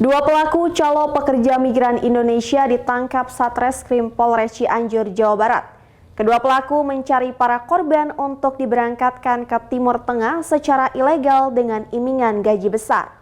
Dua pelaku calo pekerja migran Indonesia ditangkap Satreskrim Polres Cianjur, Jawa Barat. Kedua pelaku mencari para korban untuk diberangkatkan ke Timur Tengah secara ilegal dengan iming-imingan gaji besar.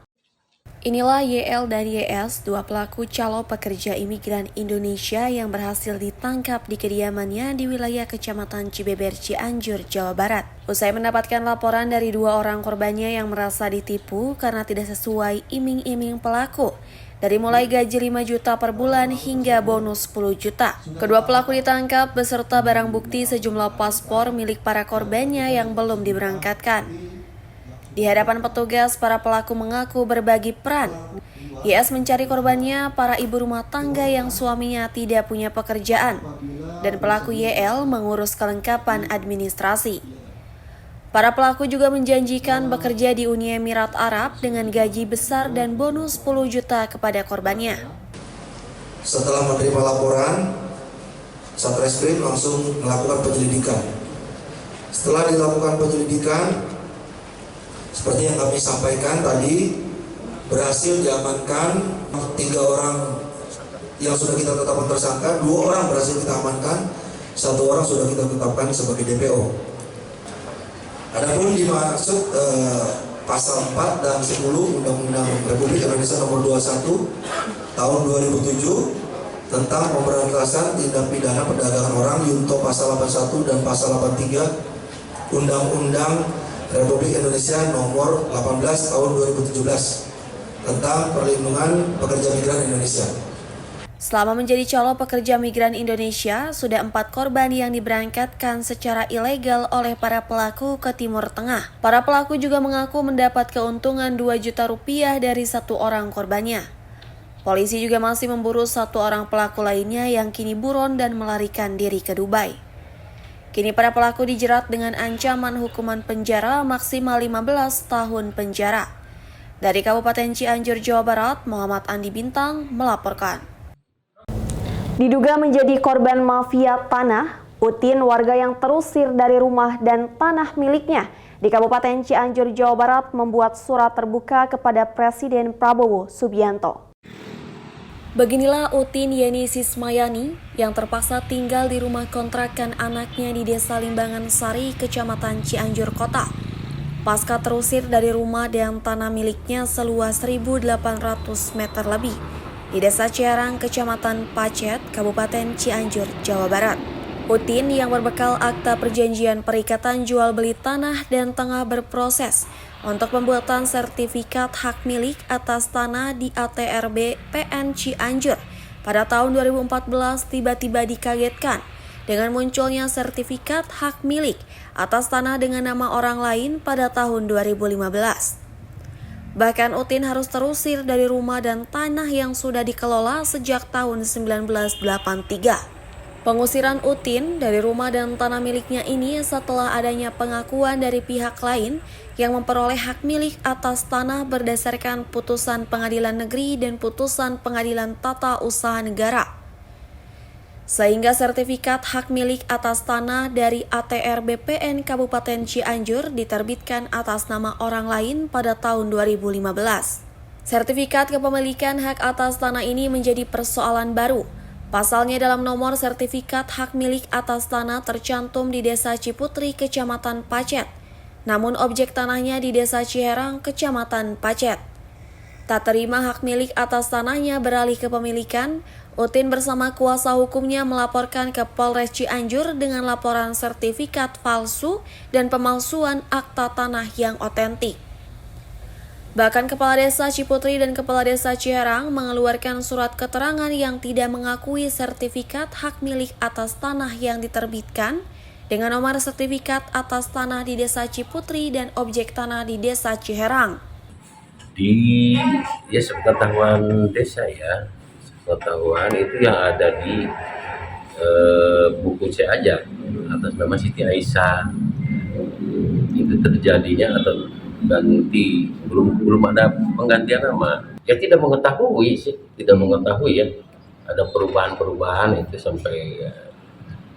Inilah YL dan YS, dua pelaku calo pekerja imigran Indonesia yang berhasil ditangkap di kediamannya di wilayah Kecamatan Cibeber, Cianjur, Jawa Barat. Usai mendapatkan laporan dari dua orang korbannya yang merasa ditipu karena tidak sesuai iming-iming pelaku, dari mulai gaji 5 juta per bulan hingga bonus 10 juta. Kedua pelaku ditangkap beserta barang bukti sejumlah paspor milik para korbannya yang belum diberangkatkan. Di hadapan petugas, para pelaku mengaku berbagi peran. YS mencari korbannya para ibu rumah tangga yang suaminya tidak punya pekerjaan, dan pelaku YL mengurus kelengkapan administrasi. Para pelaku juga menjanjikan bekerja di Uni Emirat Arab dengan gaji besar dan bonus 10 juta kepada korbannya. Setelah menerima laporan, Satreskrim langsung melakukan penyelidikan. Setelah dilakukan penyelidikan, seperti yang kami sampaikan tadi, berhasil diamankan 3 orang yang sudah kita tetapkan tersangka, 2 orang berhasil kita amankan, 1 orang sudah kita tetapkan sebagai DPO. Adapun dimaksud pasal 4 dan 10 Undang-Undang Republik Indonesia Nomor 21 Tahun 2007 tentang pemberantasan tindak pidana perdagangan orang, yunto pasal 81 dan pasal 83 Undang-Undang Republik Indonesia Nomor 18 Tahun 2017 tentang perlindungan pekerja migran Indonesia. Selama menjadi calo pekerja migran Indonesia, sudah 4 korban yang diberangkatkan secara ilegal oleh para pelaku ke Timur Tengah. Para pelaku juga mengaku mendapat keuntungan 2 juta rupiah dari 1 orang korbannya. Polisi juga masih memburu 1 orang pelaku lainnya yang kini buron dan melarikan diri ke Dubai. Kini para pelaku dijerat dengan ancaman hukuman penjara maksimal 15 tahun penjara. Dari Kabupaten Cianjur, Jawa Barat, Muhammad Andi Bintang melaporkan. Diduga menjadi korban mafia tanah, Utin, warga yang terusir dari rumah dan tanah miliknya di Kabupaten Cianjur, Jawa Barat, membuat surat terbuka kepada Presiden Prabowo Subianto. Beginilah Utin Yeni Sismayani yang terpaksa tinggal di rumah kontrakan anaknya di Desa Limbangan Sari, Kecamatan Cianjur Kota. Pasca terusir dari rumah dan tanah miliknya seluas 1.800 meter lebih di Desa Ciarang, Kecamatan Pacet, Kabupaten Cianjur, Jawa Barat. Utin yang berbekal akta perjanjian perikatan jual beli tanah dan tengah berproses untuk pembuatan sertifikat hak milik atas tanah di ATRB PN Cianjur pada tahun 2014 tiba-tiba dikagetkan dengan munculnya sertifikat hak milik atas tanah dengan nama orang lain pada tahun 2015. Bahkan Utin harus terusir dari rumah dan tanah yang sudah dikelola sejak tahun 1983. Pengusiran Utin dari rumah dan tanah miliknya ini setelah adanya pengakuan dari pihak lain yang memperoleh hak milik atas tanah berdasarkan putusan Pengadilan Negeri dan putusan Pengadilan Tata Usaha Negara. Sehingga sertifikat hak milik atas tanah dari ATR BPN Kabupaten Cianjur diterbitkan atas nama orang lain pada tahun 2015. Sertifikat kepemilikan hak atas tanah ini menjadi persoalan baru. Pasalnya dalam nomor sertifikat hak milik atas tanah tercantum di Desa Ciputri, Kecamatan Pacet. Namun objek tanahnya di Desa Ciherang, Kecamatan Pacet. Tak terima hak milik atas tanahnya beralih ke pemilikan, Utin bersama kuasa hukumnya melaporkan ke Polres Cianjur dengan laporan sertifikat palsu dan pemalsuan akta tanah yang otentik. Bahkan Kepala Desa Ciputri dan Kepala Desa Ciherang mengeluarkan surat keterangan yang tidak mengakui sertifikat hak milik atas tanah yang diterbitkan dengan nomor sertifikat atas tanah di Desa Ciputri dan objek tanah di Desa Ciherang. Sepengetahuan desa ya, sepengetahuan itu yang ada di buku C aja atas nama Siti Aisyah. Itu terjadinya atau ganti, belum ada penggantian nama. Ya tidak mengetahui ya. Ada perubahan itu sampai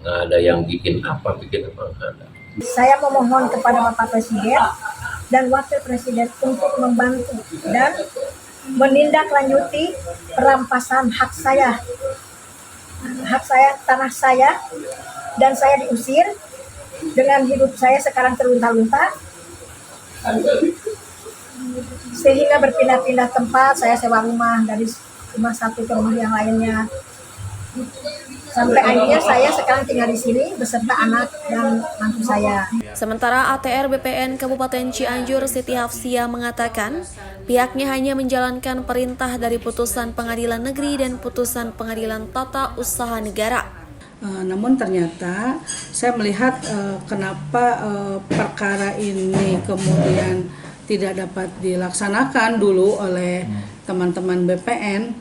nggak ada yang bikin apa nggak ada. Saya memohon kepada Bapak Presiden dan Wakil Presiden untuk membantu dan menindaklanjuti perampasan hak saya, tanah saya, dan saya diusir dengan hidup saya sekarang terlunta-lunta, sehingga berpindah-pindah tempat. Saya sewa rumah dari rumah satu ke rumah yang lainnya, sampai akhirnya saya sekarang tinggal di sini beserta anak dan mantu saya. Sementara ATR BPN Kabupaten Cianjur Siti Hafsia mengatakan pihaknya hanya menjalankan perintah dari putusan Pengadilan Negeri dan putusan Pengadilan Tata Usaha Negara. Namun ternyata saya melihat kenapa perkara ini kemudian tidak dapat dilaksanakan dulu oleh teman-teman BPN.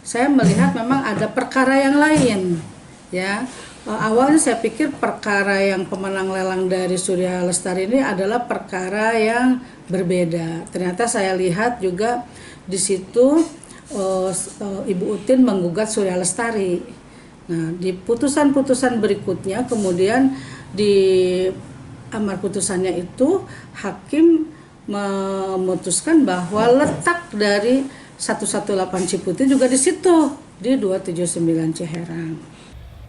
Saya melihat memang ada perkara yang lain, ya. Awalnya saya pikir perkara yang pemenang lelang dari Surya Lestari ini adalah perkara yang berbeda. Ternyata saya lihat juga di situ Ibu Utin menggugat Surya Lestari. Nah, di putusan-putusan berikutnya kemudian di amar putusannya itu hakim memutuskan bahwa letak dari 118 Ciputi juga di situ di 279 Ciherang.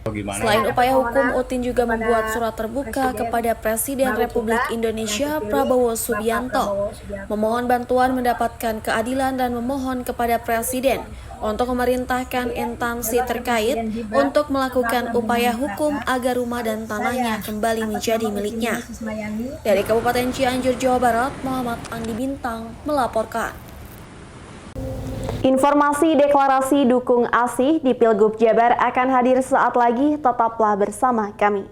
Selain upaya hukum, Utin juga membuat surat terbuka kepada Presiden Republik Indonesia Prabowo Subianto, memohon bantuan mendapatkan keadilan dan memohon kepada Presiden untuk memerintahkan instansi terkait untuk melakukan upaya hukum agar rumah dan tanahnya kembali menjadi miliknya. Dari Kabupaten Cianjur, Jawa Barat, Muhammad Andi Bintang melaporkan. Informasi deklarasi dukung ASI di Pilgub Jabar akan hadir saat lagi, tetaplah bersama kami.